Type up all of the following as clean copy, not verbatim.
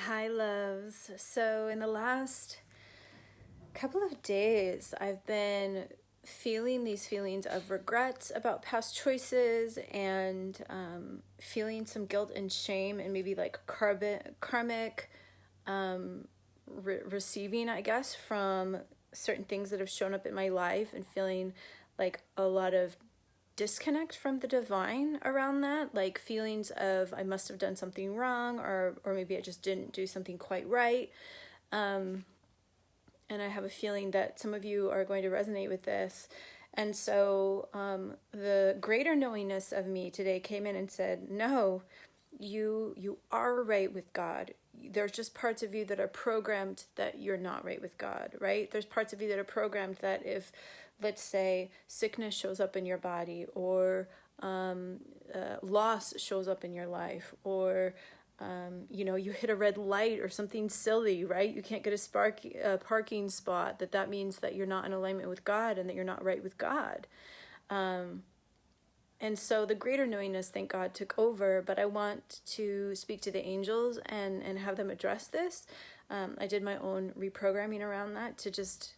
Hi, loves. So, in the last couple of days, I've been feeling these feelings of regret about past choices and feeling some guilt and shame and maybe like karmic receiving, I guess, from certain things that have shown up in my life and feeling like a lot of disconnect from the divine around that, like feelings of I must have done something wrong, or maybe I just didn't do something quite right. And I have a feeling that some of you are going to resonate with this. And so the greater knowingness of me today came in and said, no, you are right with God. There's just parts of you that are programmed that you're not right with God, right? There's parts of you that are programmed that if, let's say, sickness shows up in your body, or loss shows up in your life, or you hit a red light or something silly, right? You can't get a parking spot, that means that you're not in alignment with God and that you're not right with God. And so the greater knowingness, thank God, took over, but I want to speak to the angels and have them address this. I did my own reprogramming around that to just,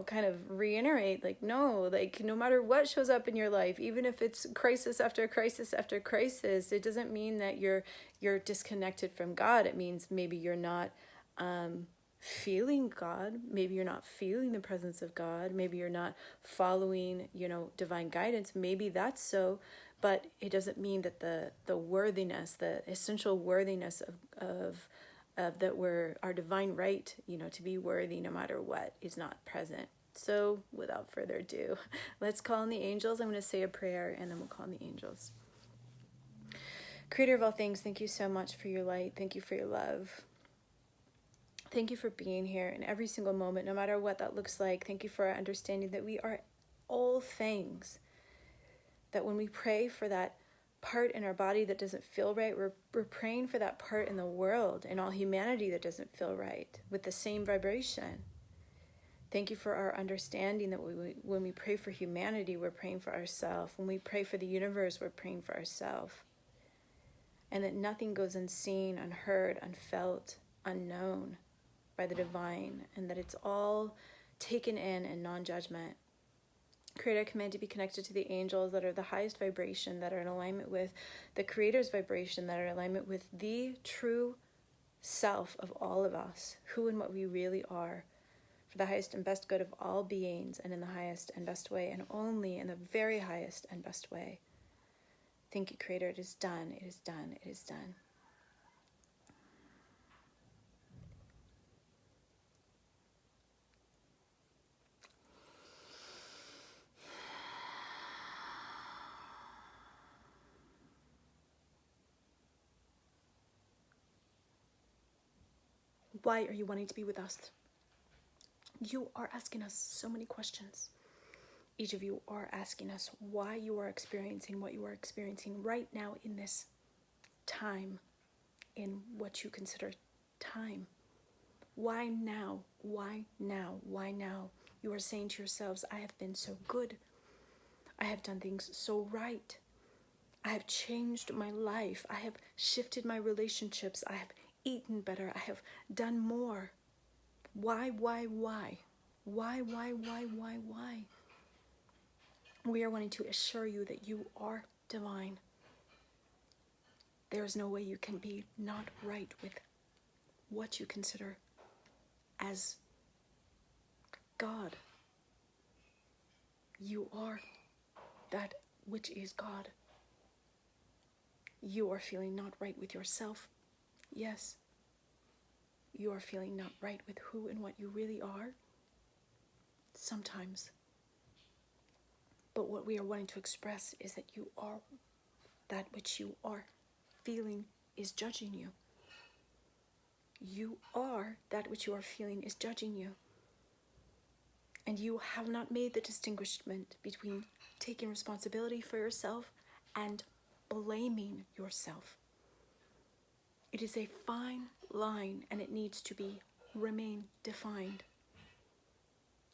kind of reiterate, no matter what shows up in your life, even if it's crisis after crisis after crisis, it doesn't mean that you're disconnected from God. It means maybe you're not feeling God. Maybe you're not feeling the presence of God. Maybe you're not following, divine guidance. Maybe that's so, but it doesn't mean that the worthiness, the essential worthiness of that we're our divine right, to be worthy no matter what, is not present. So without further ado, let's call on the angels. I'm going to say a prayer and then we'll call on the angels. Creator of all things, thank you so much for your light. Thank you for your love. Thank you for being here in every single moment, no matter what that looks like. Thank you for our understanding that we are all things. That when we pray for that part in our body that doesn't feel right, we're praying for that part in the world and all humanity that doesn't feel right with the same vibration. Thank you for our understanding that when we pray for humanity, we're praying for ourselves. When we pray for the universe, we're praying for ourselves. And that nothing goes unseen, unheard, unfelt, unknown by the divine, and that it's all taken in non-judgment. Creator, I command to be connected to the angels that are the highest vibration, that are in alignment with the Creator's vibration, that are in alignment with the true self of all of us, who and what we really are, for the highest and best good of all beings, and in the highest and best way, and only in the very highest and best way. Thank you, Creator. It is done. It is done. It is done. Why are you wanting to be with us? You are asking us so many questions. Each of you are asking us why you are experiencing what you are experiencing right now in this time, in what you consider time. Why now? Why now? Why now? You are saying to yourselves, I have been so good. I have done things so right. I have changed my life. I have shifted my relationships. I have eaten better. I have done more. Why? Why? Why? Why? We are wanting to assure you that you are divine. There is no way you can be not right with what you consider as God. You are that which is God. You are feeling not right with yourself. Yes. You are feeling not right with who and what you really are. Sometimes. But what we are wanting to express is that you are that which you are feeling is judging you. You are that which you are feeling is judging you. And you have not made the distinguishment between taking responsibility for yourself and blaming yourself. It is a fine line, and it needs to remain defined.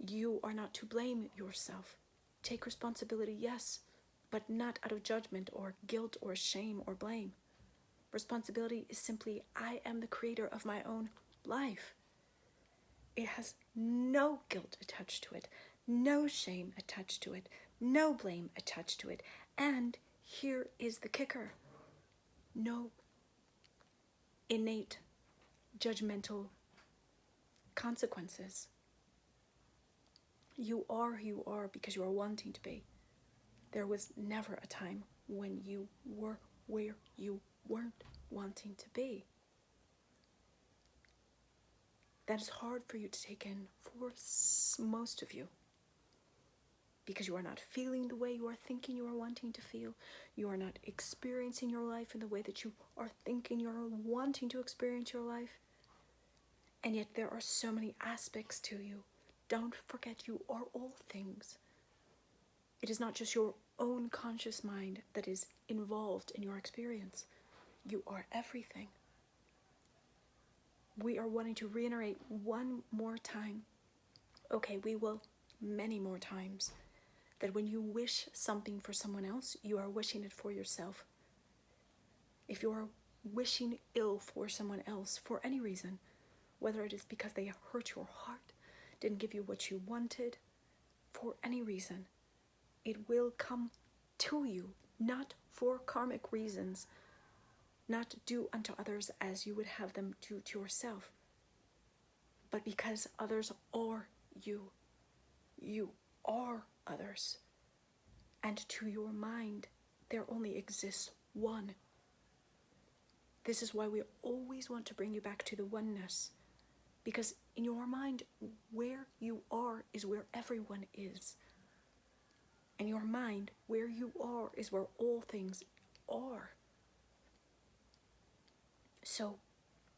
You are not to blame yourself. Take responsibility, yes, but not out of judgment or guilt or shame or blame. Responsibility is simply, I am the creator of my own life. It has no guilt attached to it, no shame attached to it, no blame attached to it. And here is the kicker. No innate judgmental consequences. You are who you are because you are wanting to be. There was never a time when you were where you weren't wanting to be. That is hard for you to take in for most of you, because you are not feeling the way you are thinking you are wanting to feel. You are not experiencing your life in the way that you are thinking you are wanting to experience your life. And yet there are so many aspects to you. Don't forget, you are all things. It is not just your own conscious mind that is involved in your experience. You are everything. We are wanting to reiterate one more time. Okay, we will many more times. That when you wish something for someone else, you are wishing it for yourself. If you are wishing ill for someone else for any reason, whether it is because they hurt your heart, didn't give you what you wanted, for any reason, it will come to you, not for karmic reasons, not do unto others as you would have them do to yourself, but because others are you. You are others. And to your mind, there only exists one. This is why we always want to bring you back to the oneness. Because in your mind, where you are is where everyone is. In your mind, where you are is where all things are. So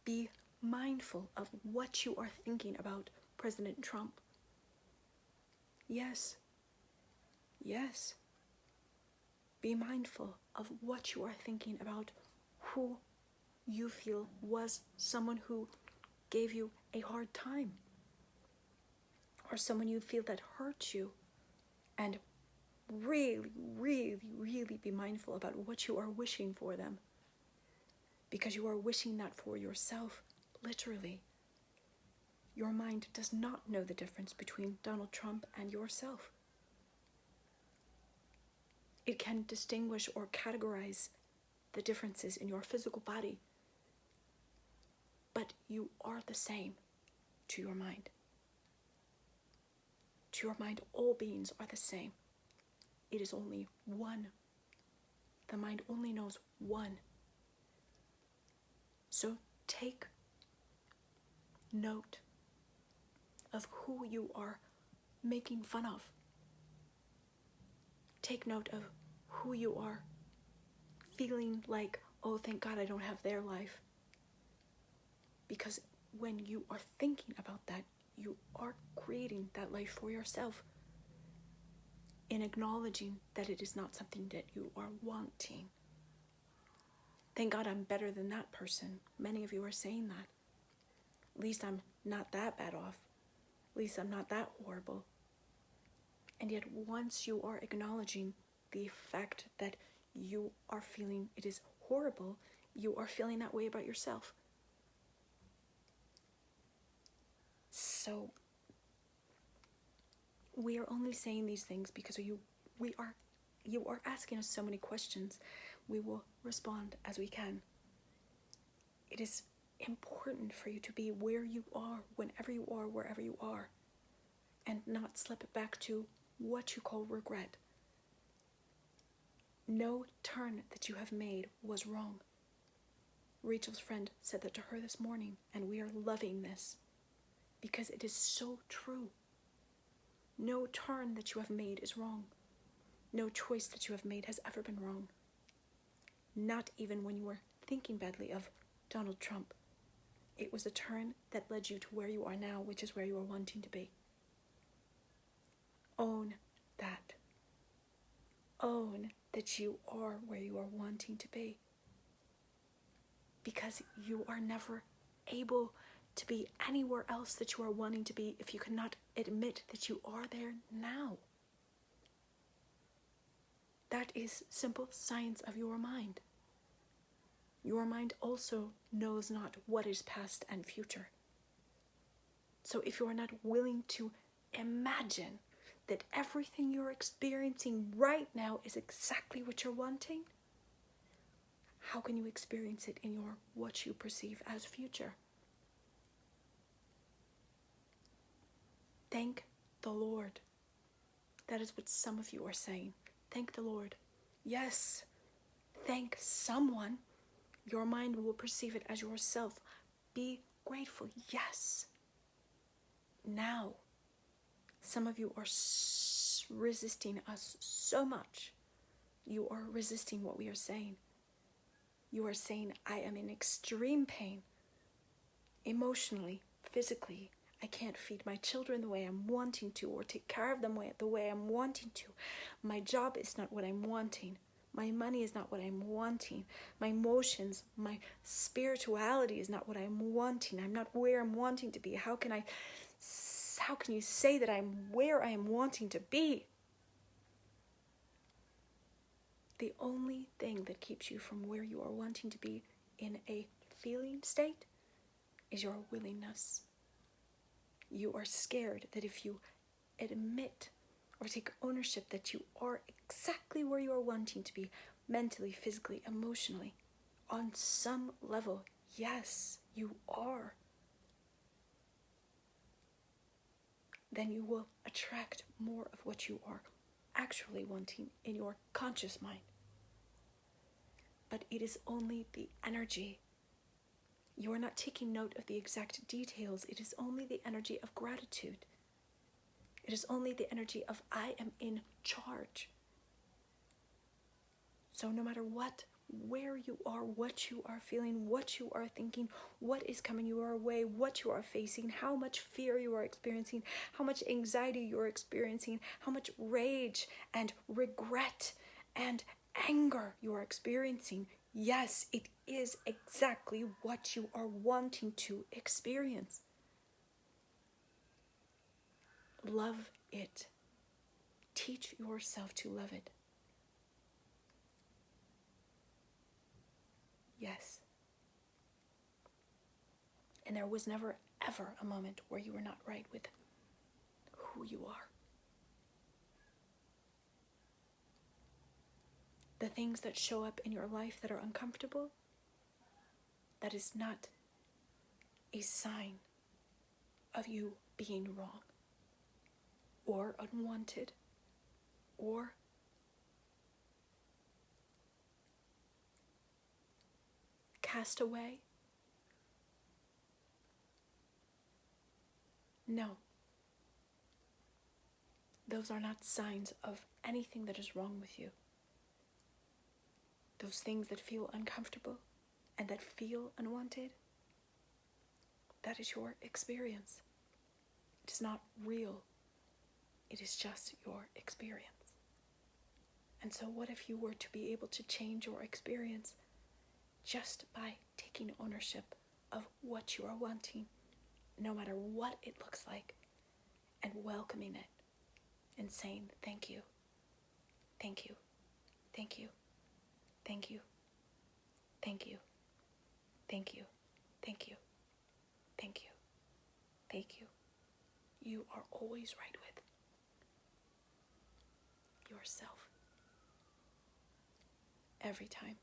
be mindful of what you are thinking about President Trump. Yes. Be mindful of what you are thinking about who you feel was someone who gave you a hard time, or someone you feel that hurt you. And really be mindful about what you are wishing for them, because you are wishing that for yourself, literally. Your mind does not know the difference between Donald Trump and yourself. It can distinguish or categorize the differences in your physical body, but you are the same to your mind. To your mind, all beings are the same. It is only one. The mind only knows one. So take note of who you are making fun of. Take note of who you are feeling like, oh, thank God I don't have their life. Because when you are thinking about that, you are creating that life for yourself, in acknowledging that it is not something that you are wanting. Thank God I'm better than that person. Many of you are saying that. At least I'm not that bad off. At least I'm not that horrible. And yet once you are acknowledging the fact that you are feeling it is horrible, you are feeling that way about yourself. So we are only saying these things because you are asking us so many questions. We will respond as we can. It is important for you to be where you are, whenever you are, wherever you are, and not slip it back to what you call regret. No turn that you have made was wrong. Rachel's friend said that to her this morning, and we are loving this because it is so true. No turn that you have made is wrong. No choice that you have made has ever been wrong. Not even when you were thinking badly of Donald Trump. It was a turn that led you to where you are now, which is where you are wanting to be. Own that. Own that you are where you are wanting to be. Because you are never able to be anywhere else that you are wanting to be if you cannot admit that you are there now. That is simple science of your mind. Your mind also knows not what is past and future. So if you are not willing to imagine that everything you're experiencing right now is exactly what you're wanting, how can you experience it in your what you perceive as future? Thank the Lord. That is what some of you are saying. Thank the Lord. Yes, thank someone. Your mind will perceive it as yourself. Be grateful. Yes. Now, some of you are resisting us so much. You are resisting what we are saying. You are saying, I am in extreme pain, emotionally, physically. I can't feed my children the way I'm wanting to, or take care of them the way I'm wanting to. My job is not what I'm wanting. My money is not what I'm wanting. My emotions, my spirituality is not what I'm wanting. I'm not where I'm wanting to be. How can you say that I'm where I am wanting to be? The only thing that keeps you from where you are wanting to be in a feeling state is your willingness. You are scared that if you admit or take ownership that you are exactly where you are wanting to be, mentally, physically, emotionally, on some level, yes, you are, then you will attract more of what you are actually wanting in your conscious mind. But it is only the energy. You are not taking note of the exact details. It is only the energy of gratitude. It is only the energy of I am in charge. So no matter what, where you are, what you are feeling, what you are thinking, what is coming your way, what you are facing, how much fear you are experiencing, how much anxiety you are experiencing, how much rage and regret and anger you are experiencing, yes, it is exactly what you are wanting to experience. Love it. Teach yourself to love it. Yes. And there was never, ever a moment where you were not right with who you are. The things that show up in your life that are uncomfortable, that is not a sign of you being wrong or unwanted or cast away. No. Those are not signs of anything that is wrong with you. Those things that feel uncomfortable and that feel unwanted, that is your experience. It is not real. It is just your experience. And so what if you were to be able to change your experience just by taking ownership of what you are wanting, no matter what it looks like, and welcoming it and saying, thank you, thank you, thank you, thank you, thank you, thank you, thank you, thank you, thank you. You are always right with yourself. Every time.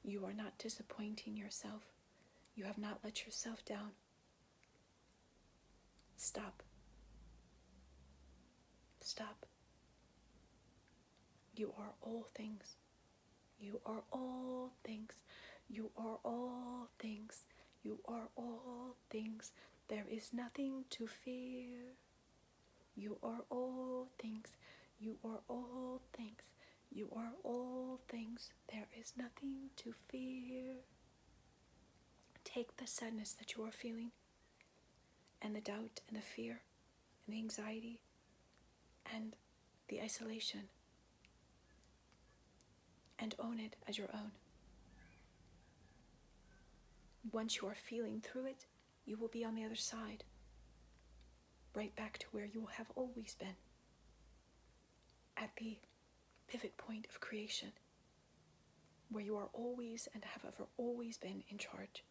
You are not disappointing yourself. You have not let yourself down. Stop. Stop. You are all things. You are all things. You are all things. You are all things. There is nothing to fear. You are all things. You are all things. You are all things. There is nothing to fear. Take the sadness that you are feeling, and the doubt, and the fear, and the anxiety, and the isolation, and own it as your own. Once you are feeling through it, you will be on the other side, right back to where you have always been, at the pivot point of creation. where you are always and have ever always been in charge.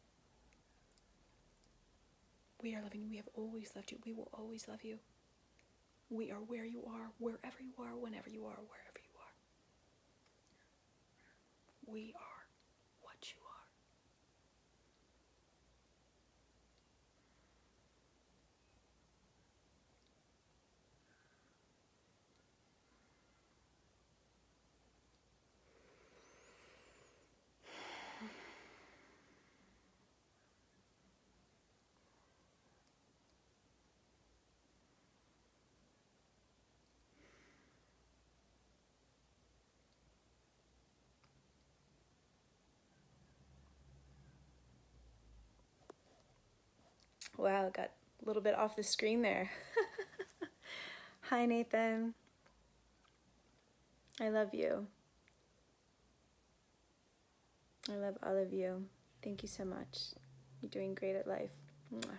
We are loving you. We have always loved you. We will always love you. We are where you are, wherever you are, whenever you are, wherever you are. We are what you are. Wow, got a little bit off the screen there. Hi, Nathan. I love you. I love all of you. Thank you so much. You're doing great at life. Mwah.